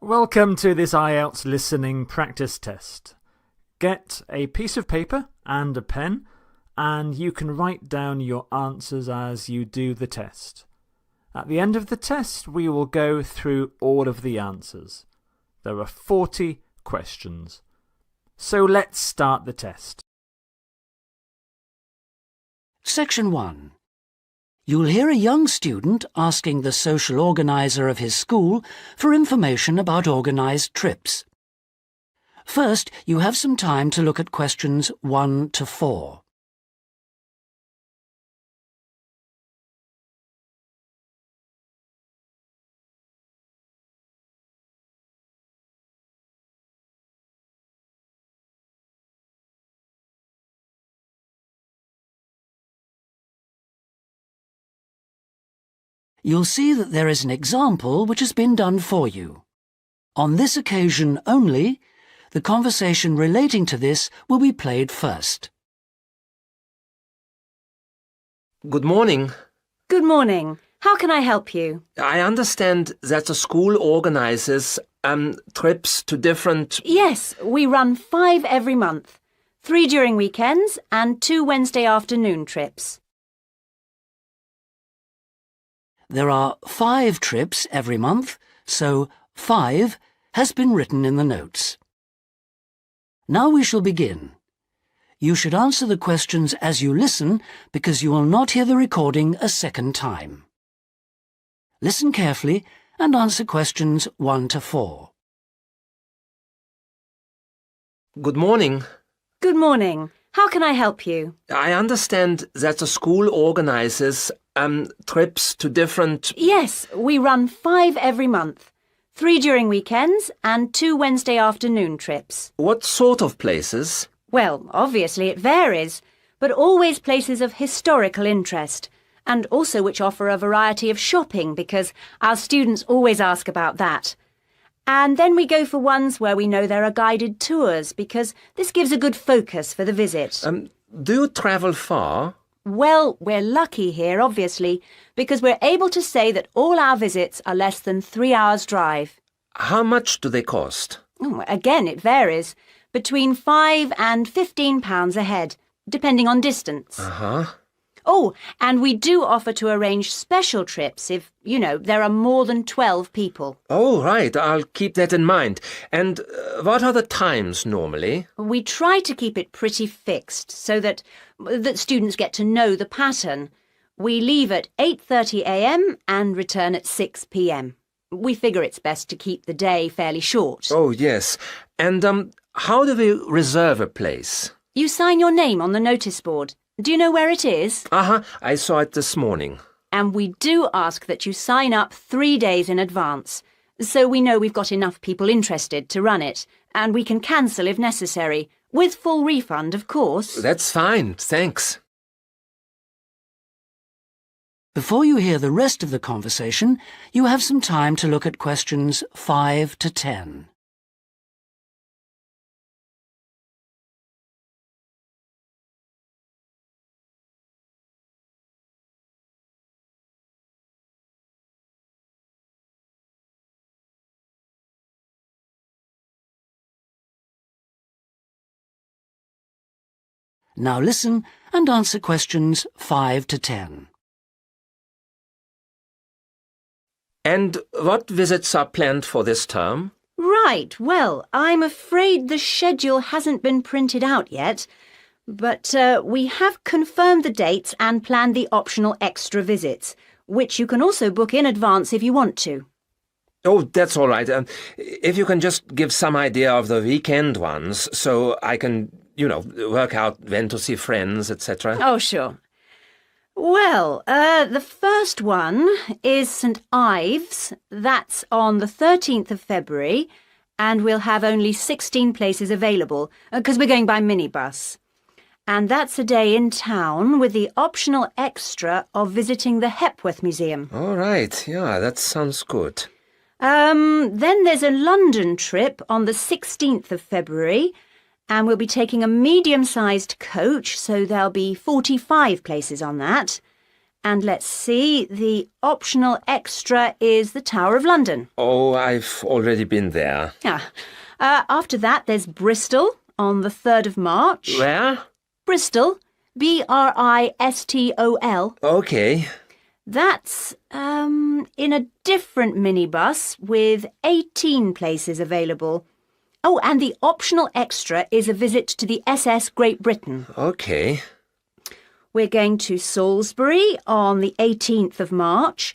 Welcome to this IELTS listening practice test. Get a piece of paper and a pen, and you can write down your answers as you do the test. At the end of the test, we will go through all of the answers. There are 40 questions. So let's start the test. Section 1. You'll hear a young student asking the social organiser of his school for information about organised trips. First, you have some time to look at questions 1 to 4. You'll see that there is an example which has been done for you. On this occasion only, the conversation relating to this will be played first. Good morning. Good morning. How can I help you? I understand that the school organises trips to different... Yes, we run 5 every month. 3 during weekends and 2 Wednesday afternoon trips. There are 5 trips every month, so 5 has been written in the notes. Now we shall begin. You should answer the questions as you listen because you will not hear the recording a second time. Listen carefully and answer questions 1 to 4. Good morning. Good morning. How can I help you? I understand that the school organises trips to different... Yes, we run 5 every month. 3 during weekends and 2 Wednesday afternoon trips. What sort of places? Well, obviously it varies, but always places of historical interest, and also which offer a variety of shopping because our students always ask about that. And then we go for ones where we know there are guided tours because this gives a good focus for the visit. Do you travel far? Well, we're lucky here, obviously, because we're able to say that all our visits are less than 3 hours' drive. How much do they cost? Again, it varies. Between £5 and £15 a head, depending on distance. Uh-huh. Oh, and we do offer to arrange special trips if, there are more than 12 people. Oh, right. I'll keep that in mind. And what are the times normally? We try to keep it pretty fixed so that students get to know the pattern. We leave at 8:30 a.m. and return at 6 p.m. We figure it's best to keep the day fairly short. Oh, yes. And how do we reserve a place? You sign your name on the notice board. Do you know where it is? Uh-huh. I saw it this morning. And we do ask that you sign up 3 days in advance, so we know we've got enough people interested to run it, and we can cancel if necessary, with full refund, of course. That's fine, thanks. Before you hear the rest of the conversation, you have some time to look at questions 5 to 10. Now listen and answer questions 5 to 10. And what visits are planned for this term? Right, well, I'm afraid the schedule hasn't been printed out yet, but we have confirmed the dates and planned the optional extra visits, which you can also book in advance if you want to. Oh, that's all right. If you can just give some idea of the weekend ones so I can... work out when to see friends, etc. Oh, sure. Well, the first one is St. Ives. That's on the 13th of February, and we'll have only 16 places available, because we're going by minibus. And that's a day in town with the optional extra of visiting the Hepworth Museum. All right, yeah, that sounds good. Then there's a London trip on the 16th of February, and we'll be taking a medium-sized coach, so there'll be 45 places on that. And let's see, the optional extra is the Tower of London. Oh, I've already been there. After that, there's Bristol on the 3rd of March. Where? Bristol, Bristol. Okay. That's in a different minibus with 18 places available. Oh, and the optional extra is a visit to the SS Great Britain. Okay. We're going to Salisbury on the 18th of March,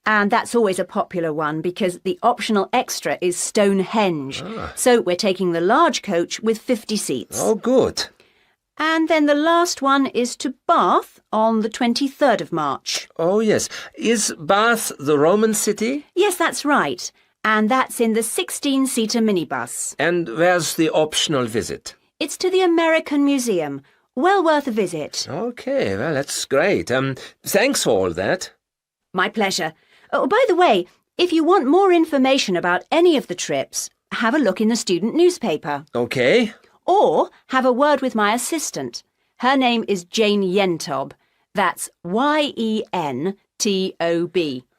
and that's always a popular one because the optional extra is Stonehenge. So we're taking the large coach with 50 seats. Oh, good. And then the last one is to Bath on the 23rd of March. Oh, yes. Is Bath the Roman city? Yes, that's right. And that's in the 16-seater minibus. And where's the optional visit? It's to the American Museum. Well worth a visit. Okay, well, that's great. Thanks for all that. My pleasure. Oh, by the way, if you want more information about any of the trips, have a look in the student newspaper. Okay. Or have a word with my assistant. Her name is Jane Yentob. That's Yentob.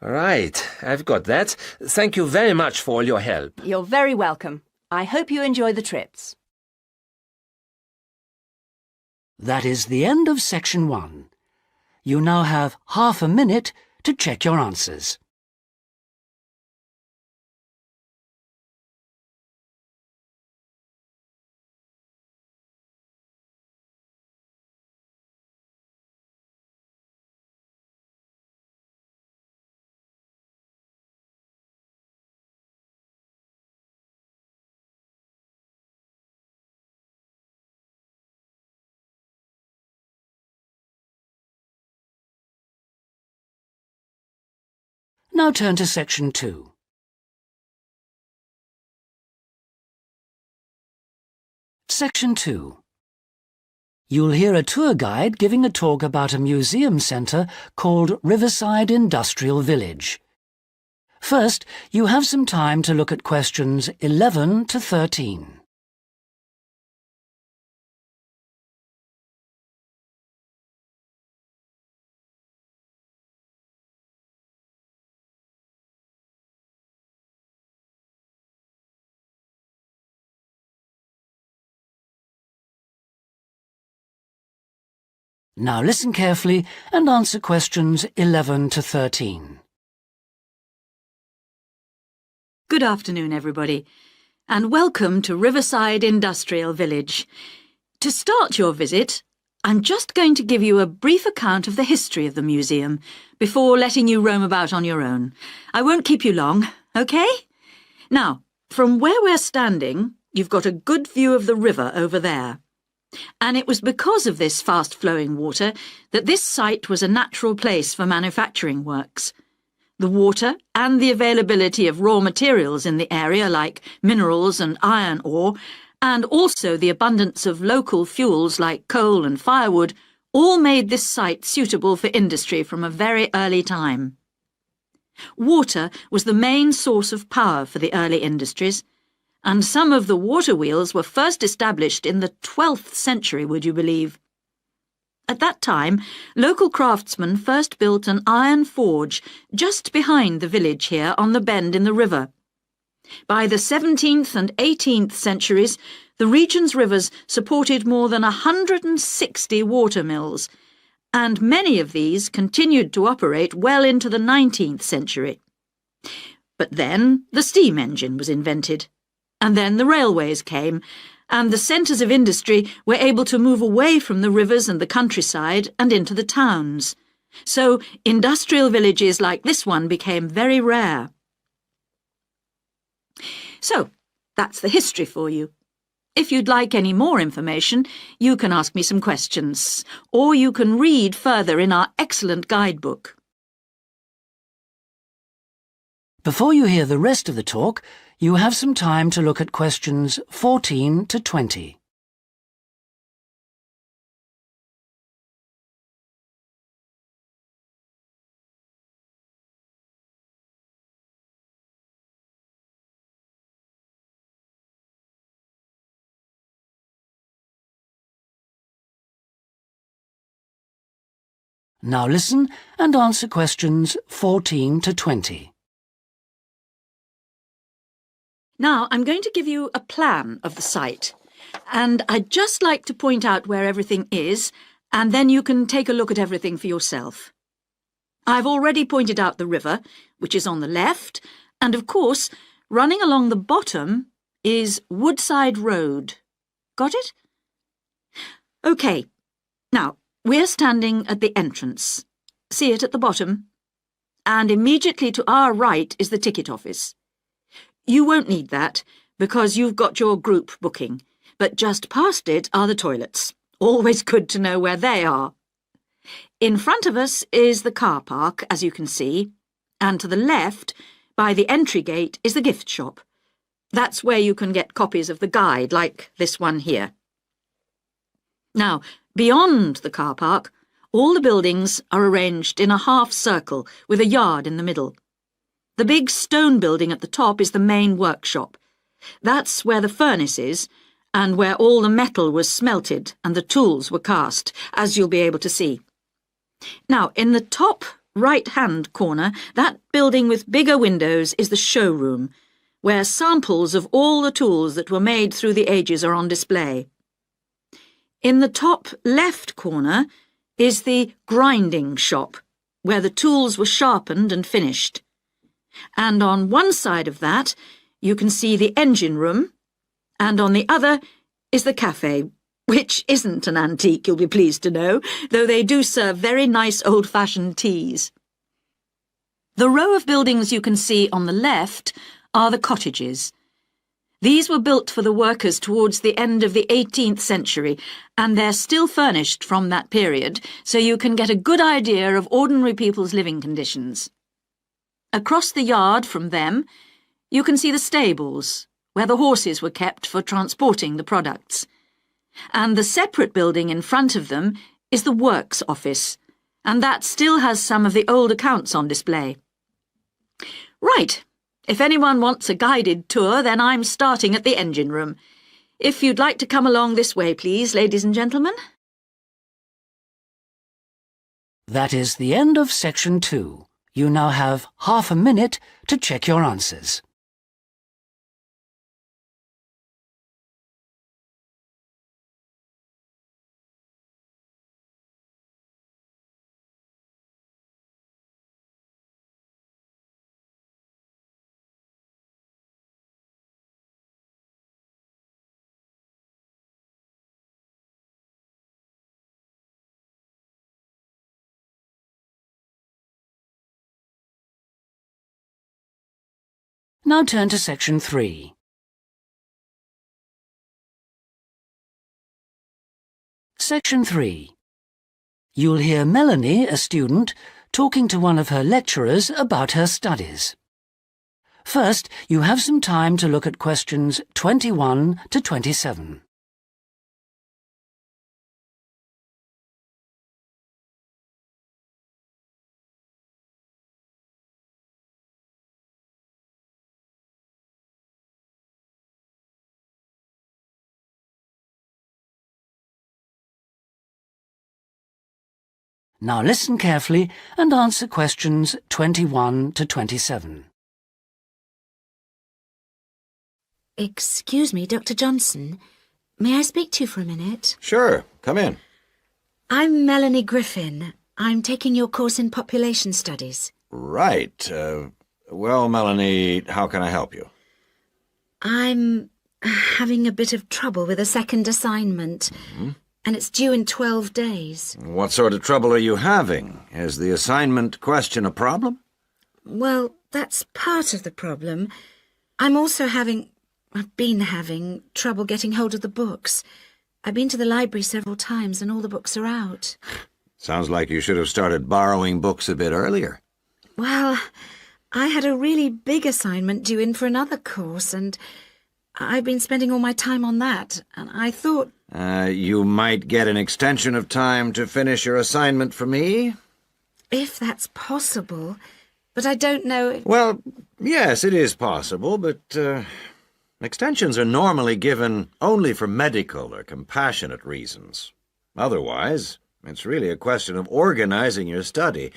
Right, I've got that. Thank you very much for all your help. You're very welcome. I hope you enjoy the trips. That is the end of section 1. You now have half a minute to check your answers. Now turn to section 2. Section 2. You'll hear a tour guide giving a talk about a museum centre called Riverside Industrial Village. First, you have some time to look at questions 11 to 13. Now listen carefully and answer questions 11 to 13. Good afternoon, everybody, and welcome to Riverside Industrial Village. To start your visit, I'm just going to give you a brief account of the history of the museum before letting you roam about on your own. I won't keep you long, OK? Now, from where we're standing, you've got a good view of the river over there. And it was because of this fast-flowing water that this site was a natural place for manufacturing works. The water and the availability of raw materials in the area like minerals and iron ore, and also the abundance of local fuels like coal and firewood, all made this site suitable for industry from a very early time. Water was the main source of power for the early industries, and some of the water wheels were first established in the 12th century, would you believe? At that time, local craftsmen first built an iron forge just behind the village here on the bend in the river. By the 17th and 18th centuries, the region's rivers supported more than 160 water mills, and many of these continued to operate well into the 19th century. But then the steam engine was invented. And then the railways came, and the centres of industry were able to move away from the rivers and the countryside and into the towns. So industrial villages like this one became very rare. So, that's the history for you. If you'd like any more information, you can ask me some questions, or you can read further in our excellent guidebook. Before you hear the rest of the talk, you have some time to look at questions 14 to 20. Now listen and answer questions 14 to 20. Now, I'm going to give you a plan of the site, and I'd just like to point out where everything is, and then you can take a look at everything for yourself. I've already pointed out the river, which is on the left, and of course, running along the bottom is Woodside Road. Got it? OK. Now, we're standing at the entrance. See it at the bottom? And immediately to our right is the ticket office. You won't need that, because you've got your group booking, but just past it are the toilets. Always good to know where they are. In front of us is the car park, as you can see, and to the left, by the entry gate, is the gift shop. That's where you can get copies of the guide, like this one here. Now, beyond the car park, all the buildings are arranged in a half circle with a yard in the middle. The big stone building at the top is the main workshop. That's where the furnace is, and where all the metal was smelted and the tools were cast, as you'll be able to see. Now, in the top right-hand corner, that building with bigger windows is the showroom, where samples of all the tools that were made through the ages are on display. In the top left corner is the grinding shop, where the tools were sharpened and finished. And on one side of that, you can see the engine room, and on the other is the cafe, which isn't an antique, you'll be pleased to know, though they do serve very nice old-fashioned teas. The row of buildings you can see on the left are the cottages. These were built for the workers towards the end of the 18th century, and they're still furnished from that period, so you can get a good idea of ordinary people's living conditions. Across the yard from them, you can see the stables, where the horses were kept for transporting the products. And the separate building in front of them is the works office, and that still has some of the old accounts on display. Right, if anyone wants a guided tour, then I'm starting at the engine room. If you'd like to come along this way, please, ladies and gentlemen. That is the end of section 2. You now have half a minute to check your answers. Now turn to section 3. Section 3. You'll hear Melanie, a student, talking to one of her lecturers about her studies. First, you have some time to look at questions 21 to 27. Now listen carefully and answer questions 21 to 27. Excuse me, Dr. Johnson. May I speak to you for a minute? Sure, come in. I'm Melanie Griffin. I'm taking your course in population studies. Right. Well, Melanie, how can I help you? I'm having a bit of trouble with a second assignment. And it's due in 12 days. What sort of trouble are you having? Is the assignment question a problem? Well, that's part of the problem. I've been having trouble getting hold of the books. I've been to the library several times and all the books are out. Sounds like you should have started borrowing books a bit earlier. Well, I had a really big assignment due in for another course and I've been spending all my time on that, and I thought... You might get an extension of time to finish your assignment for me? If that's possible, but I don't know... Well, yes, it is possible, but extensions are normally given only for medical or compassionate reasons. Otherwise, It's really a question of organizing your study,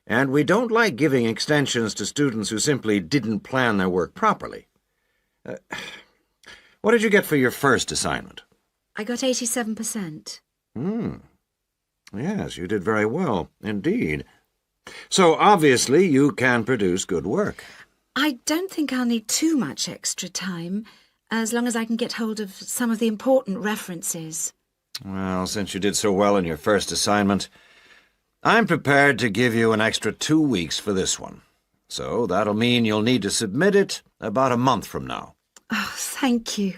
and we don't like giving extensions to students who simply didn't plan their work properly. What did you get for your first assignment? I got 87%. Yes, you did very well, indeed. So, obviously, you can produce good work. I don't think I'll need too much extra time, as long as I can get hold of some of the important references. Well, since you did so well in your first assignment, I'm prepared to give you an extra 2 weeks for this one. So that'll mean you'll need to submit it about a month from now. Oh, thank you.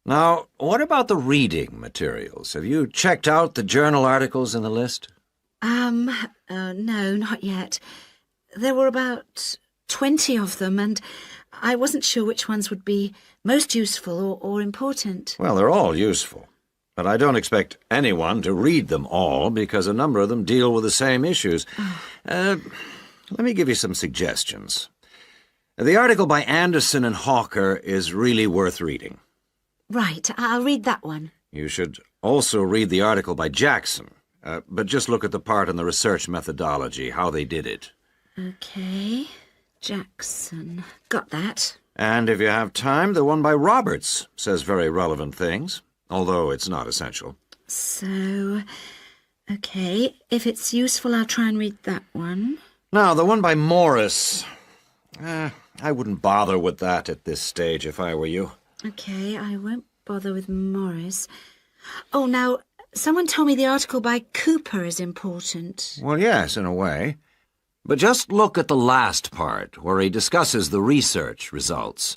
Now, what about the reading materials? Have you checked out the journal articles in the list? No, not yet. There were about 20 of them, and I wasn't sure which ones would be most useful or important. Well, they're all useful, but I don't expect anyone to read them all because a number of them deal with the same issues. Let me give you some suggestions. The article by Anderson and Hawker is really worth reading. Right, I'll read that one. You should also read the article by Jackson, but just look at the part on the research methodology, how they did it. Okay, Jackson. Got that. And if you have time, the one by Roberts says very relevant things, although it's not essential. So, okay, if it's useful, I'll try and read that one. Now, the one by Morris, I wouldn't bother with that at this stage if I were you. Okay, I won't bother with Morris. Oh, now, someone told me the article by Cooper is important. Well, yes, in a way. But just look at the last part, where he discusses the research results.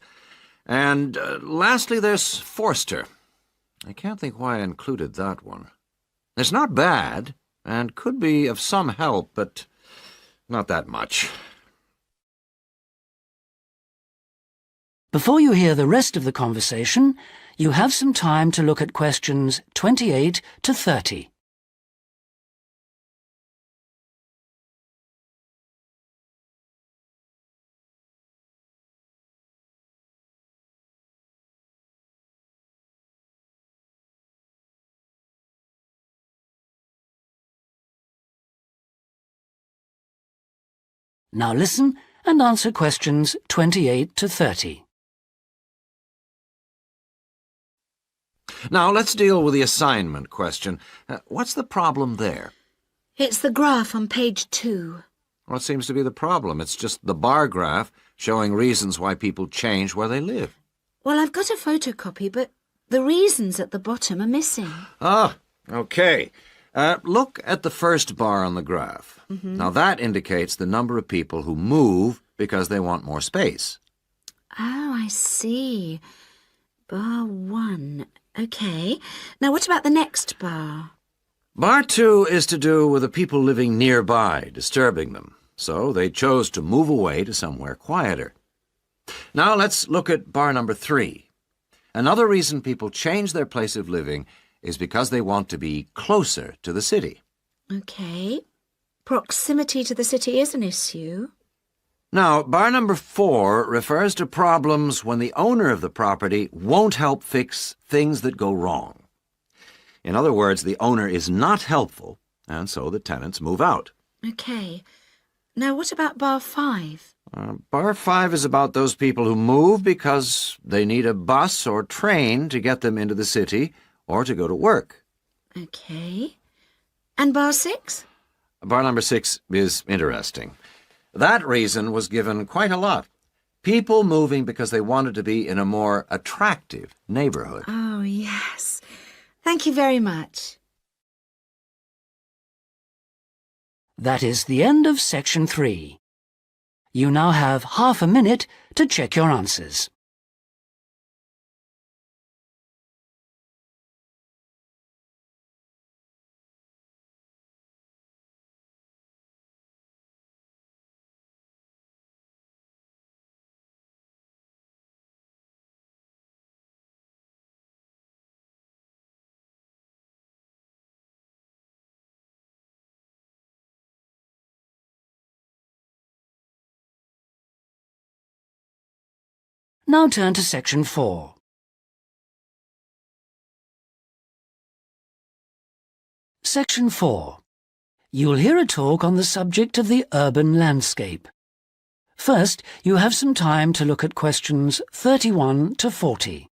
And lastly, there's Forster. I can't think why I included that one. It's not bad, and could be of some help, but not that much. Before you hear the rest of the conversation, you have some time to look at questions 28 to 30. Now listen and answer questions 28 to 30. Now, let's deal with the assignment question. What's the problem there? It's the graph on page 2. What seems to be the problem? It's just the bar graph showing reasons why people change where they live. Well, I've got a photocopy, but the reasons at the bottom are missing. Ah, okay. Look at the first bar on the graph. Now, that indicates the number of people who move because they want more space. Oh, I see. Bar 1. Okay. Now, what about the next bar? Bar 2 is to do with the people living nearby, disturbing them. So they chose to move away to somewhere quieter. Now let's look at bar number 3. Another reason people change their place of living is because they want to be closer to the city. Okay. Proximity to the city is an issue. Now, bar number 4 refers to problems when the owner of the property won't help fix things that go wrong. In other words, the owner is not helpful, and so the tenants move out. Okay. Now, what about bar 5? Bar 5 is about those people who move because they need a bus or train to get them into the city or to go to work. Okay. And bar 6? Bar number 6 is interesting. That reason was given quite a lot. People moving because they wanted to be in a more attractive neighborhood. Oh, yes. Thank you very much. That is the end of section 3. You now have half a minute to check your answers. Now turn to section 4. Section 4. You'll hear a talk on the subject of the urban landscape. First, you have some time to look at questions 31 to 40.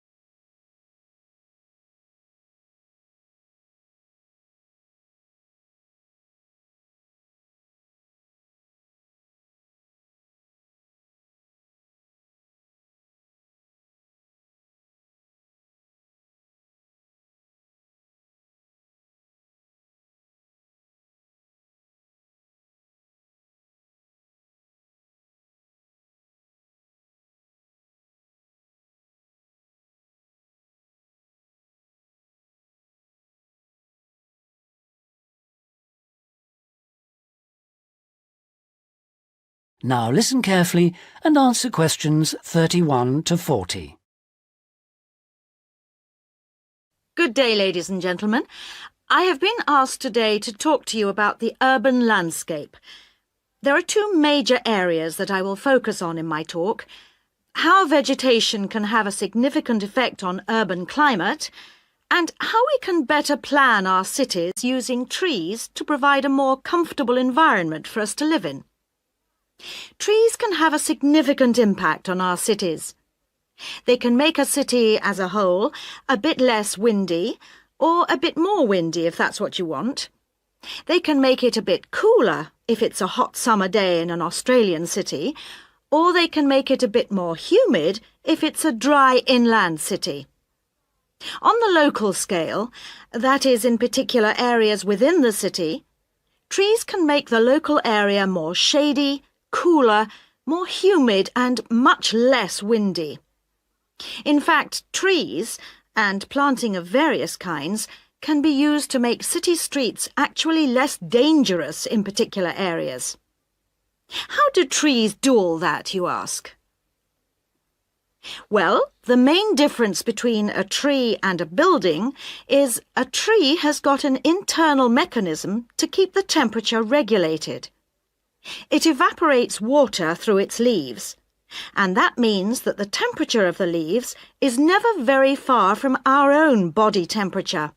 Now listen carefully and answer questions 31 to 40. Good day, ladies and gentlemen. I have been asked today to talk to you about the urban landscape. There are two major areas that I will focus on in my talk: how vegetation can have a significant effect on urban climate, and how we can better plan our cities using trees to provide a more comfortable environment for us to live in. Trees can have a significant impact on our cities. They can make a city as a whole a bit less windy, or a bit more windy if that's what you want. They can make it a bit cooler if it's a hot summer day in an Australian city, or they can make it a bit more humid if it's a dry inland city. On the local scale, that is in particular areas within the city, trees can make the local area more shady, cooler, more humid and much less windy. In fact, trees, and planting of various kinds, can be used to make city streets actually less dangerous in particular areas. How do trees do all that, you ask? Well, the main difference between a tree and a building is a tree has got an internal mechanism to keep the temperature regulated. It evaporates water through its leaves, and that means that the temperature of the leaves is never very far from our own body temperature.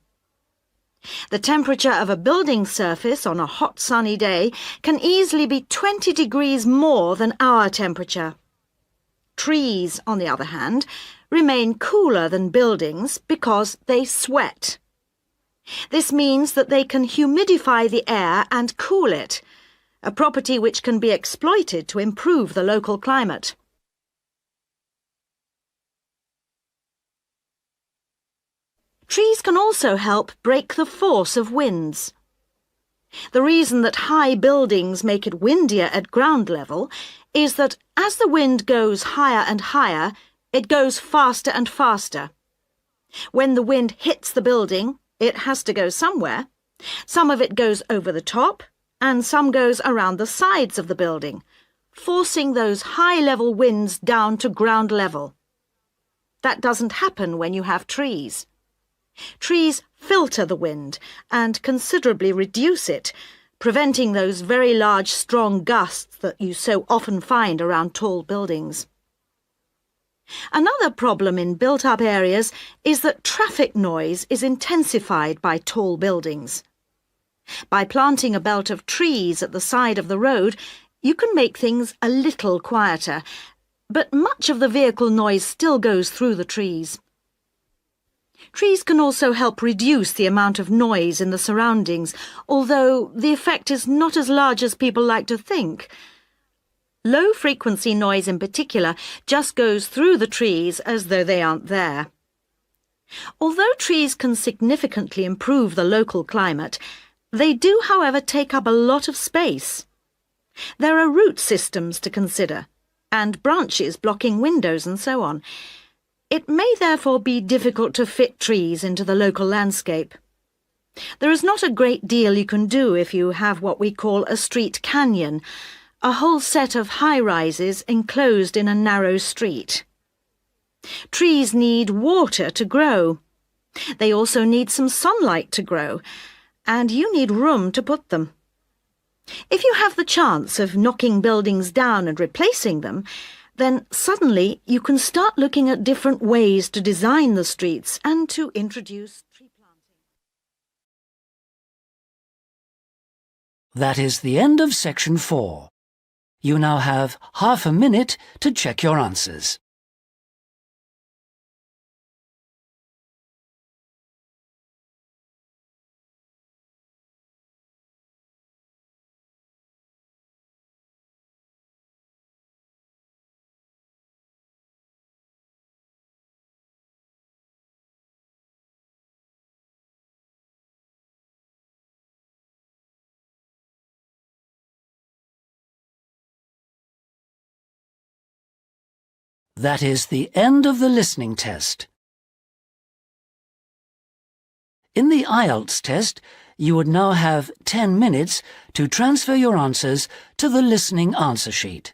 The temperature of a building surface on a hot sunny day can easily be 20 degrees more than our temperature. Trees, on the other hand, remain cooler than buildings because they sweat. This means that they can humidify the air and cool it, a property which can be exploited to improve the local climate. Trees can also help break the force of winds. The reason that high buildings make it windier at ground level is that as the wind goes higher and higher, it goes faster and faster. When the wind hits the building, it has to go somewhere. Some of it goes over the top, and some goes around the sides of the building, forcing those high-level winds down to ground level. That doesn't happen when you have trees. Trees filter the wind and considerably reduce it, preventing those very large, strong gusts that you so often find around tall buildings. Another problem in built-up areas is that traffic noise is intensified by tall buildings. By planting a belt of trees at the side of the road, you can make things a little quieter, but much of the vehicle noise still goes through the trees. Trees can also help reduce the amount of noise in the surroundings, although the effect is not as large as people like to think. Low-frequency noise in particular just goes through the trees as though they aren't there. Although trees can significantly improve the local climate, they do, however, take up a lot of space. There are root systems to consider, and branches blocking windows and so on. It may therefore be difficult to fit trees into the local landscape. There is not a great deal you can do if you have what we call a street canyon, a whole set of high-rises enclosed in a narrow street. Trees need water to grow. They also need some sunlight to grow, and you need room to put them. If you have the chance of knocking buildings down and replacing them, then suddenly you can start looking at different ways to design the streets and to introduce That is the end of section 4. You now have half a minute to check your answers. That is the end of the listening test. In the IELTS test, you would now have 10 minutes to transfer your answers to the listening answer sheet.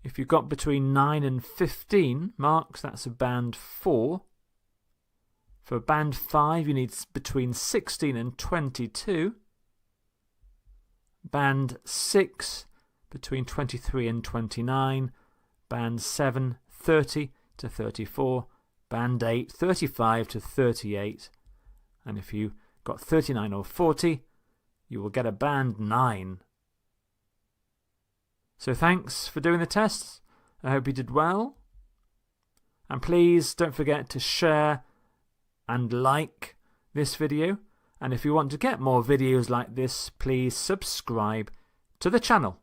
If you got between 9 and 15 marks, that's a band 4. For band 5, you need between 16 and 22. Band 6, between 23 and 29. Band 7, 30 to 34. Band 8, 35 to 38. And if you got 39 or 40, you will get a band 9. So thanks for doing the tests. I hope you did well. And please don't forget to share and like this video. And if you want to get more videos like this, please subscribe to the channel.